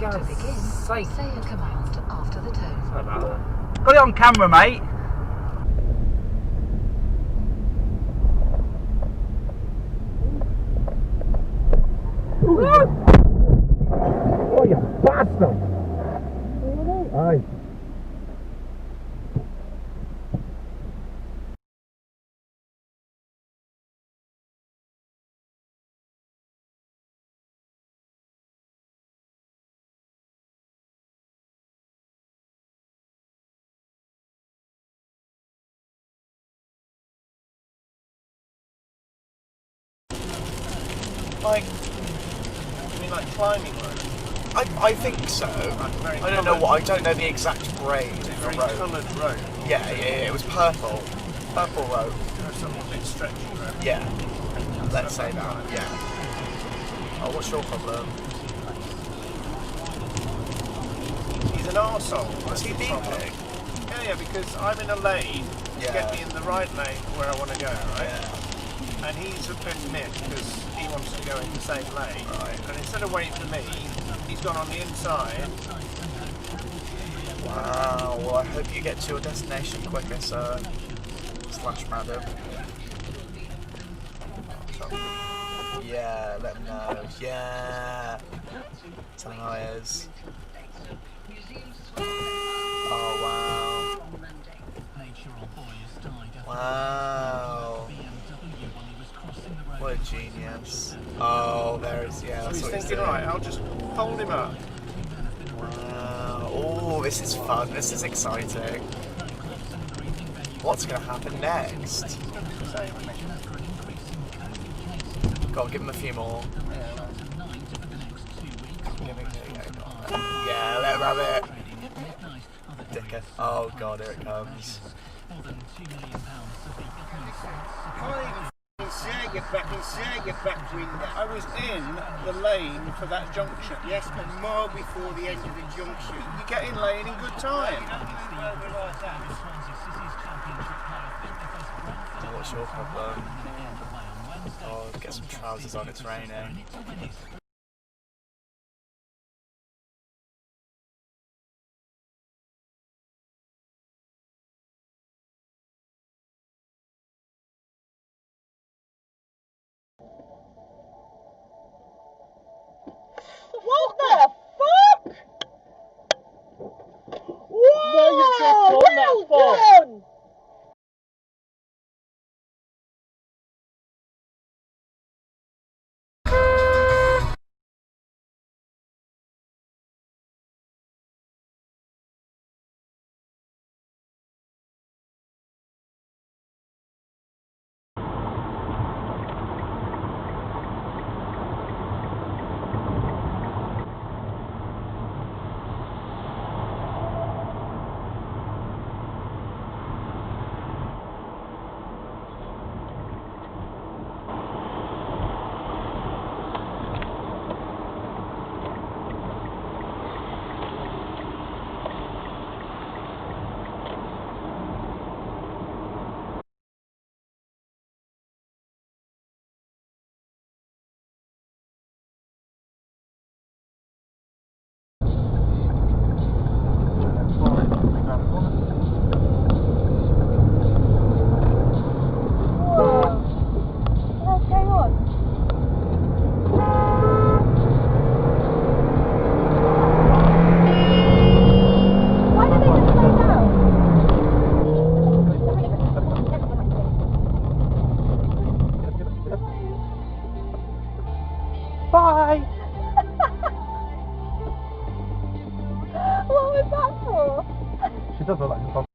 To begin, say a command after the tone. Sorry about that. Got it on camera, mate. Oh, you bastard! Aye. Like, you mean like climbing road? I think so. I don't know what. I don't know the exact grade of the Very road. coloured road. Yeah, it was purple. Purple road. There's something a bit stretchy road. Yeah. Let's say that. Yeah. Oh, what's your problem? He's an arsehole. Was he beeping? Yeah, because I'm in a lane to Yeah. get me in the right lane where I want to go, right? Yeah. And he's a bit miffed because he wants to go in the same lane. Right. And instead of waiting for me, he's gone on the inside. Wow. Well, I hope you get to your destination quicker, sir. Slash madam. Yeah, let him know. Yeah. Tell him how it is. Oh, wow. Wow. What a genius. Oh, there is, yeah. So That's he's what he's thinking, doing. right, I'll just hold him up. Wow. Oh, this is fun. This is exciting. What's going to happen next? Go on, give him a few more. Yeah, let him have it. Dickhead. Oh god, here it comes. I was in the lane for that junction. Yes, but more before the end of the junction. You get in lane in good time. Oh, what's your problem? Oh, get some trousers on, it's raining. What the fuck? Whoa! Well done! It does look like a pub.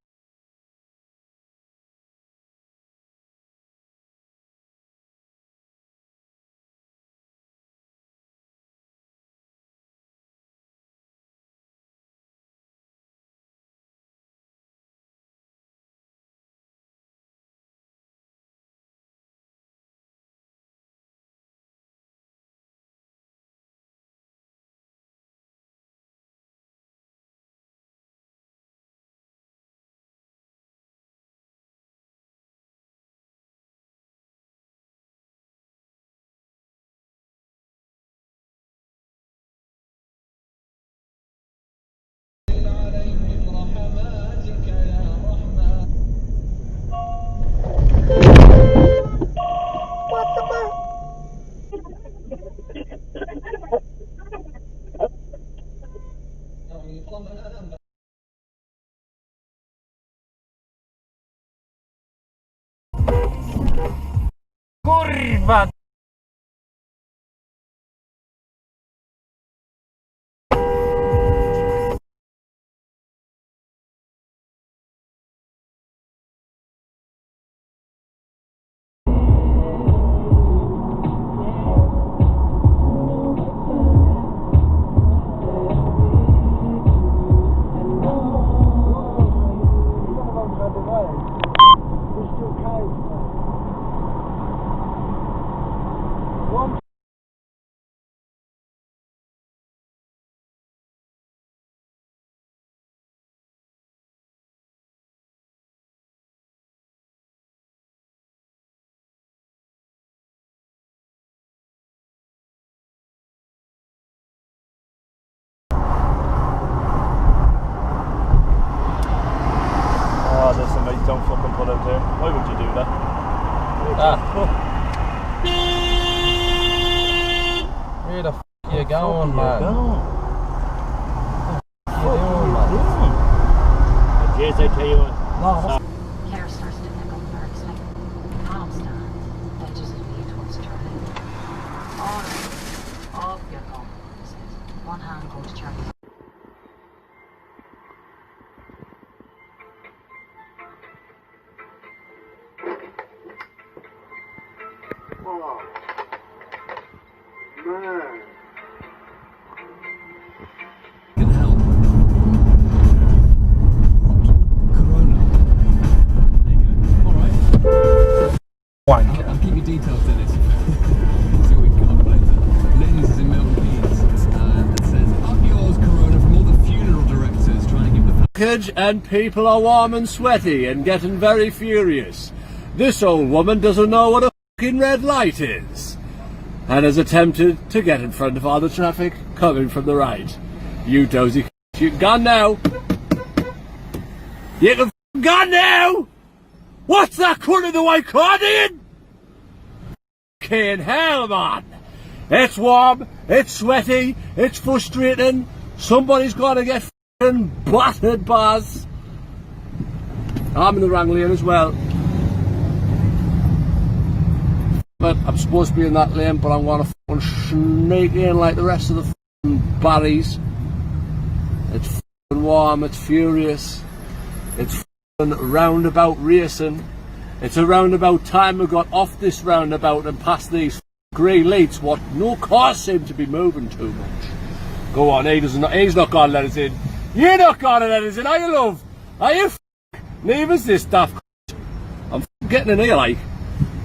Kurwa! Oh, listen mate, don't fucking pull out there. Why would you do that? Where the f*** you going, man? Yes, I tell you what. No, Claire starts to pick up nerves like calm stand, edges of me towards Charlie. All right, off you go, he says. One hand go to Charlie. Oh, man. Wanker. I'll keep you details, Dennis. See what we can come up later. Lynn's is in Milton Keynes, and it says, up yours, Corona, from all the funeral directors trying to give the Package and people are warm and sweaty and getting very furious. This old woman doesn't know what a fucking red light is and has attempted to get in front of all the traffic coming from the right. You dozy c***, you can gone now. You can f***ing gone now. What's that colour of the white cardigan? Fucking hell, man. It's warm, it's sweaty, it's frustrating. Somebody's got to get fucking battered, Baz. I'm in the wrong lane as well. But I'm supposed to be in that lane, but I'm going to fucking sneak in like the rest of the fucking barries. It's fucking warm, it's furious. It's roundabout racing. It's a roundabout time we got off this roundabout and past these grey lights what no cars seem to be moving too much. Go on, he's not gonna let us in. You're not gonna let us in, are you, love? Are you? Neither's this daft. I'm getting in here like.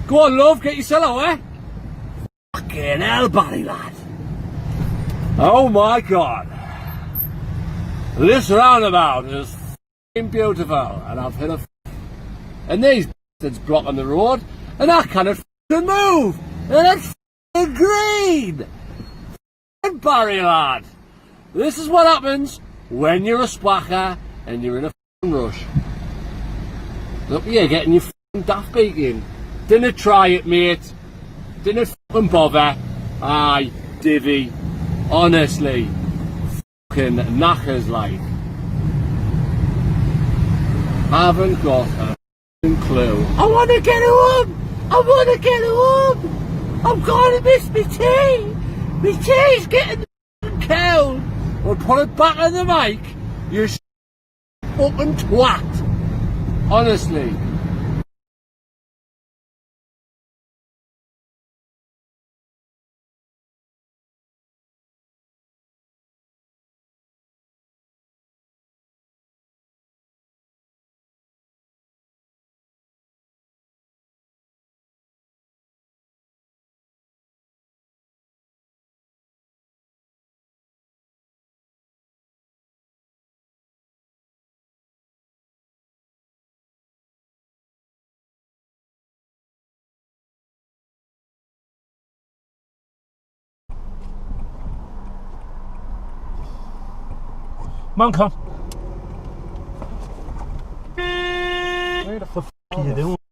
Go on, love, get yourself away. Fucking hell, Barry lad. Oh my god. This roundabout is beautiful, and I've hit and these bastards blocking the road, and I cannot move, and it's green. Barry lad, this is what happens when you're a swacker and you're in a rush. Look here, getting your daft beak in. Didn't try it, mate. Didn't bother. Aye, divvy. Honestly, fucking knackers like. Haven't got a clue. I want to get home. I want to get home. I'm going to miss my tea. My tea's getting cold. We'll put it back on the mic. You fucking twat. Honestly. Manco. Where the fuck are you doing?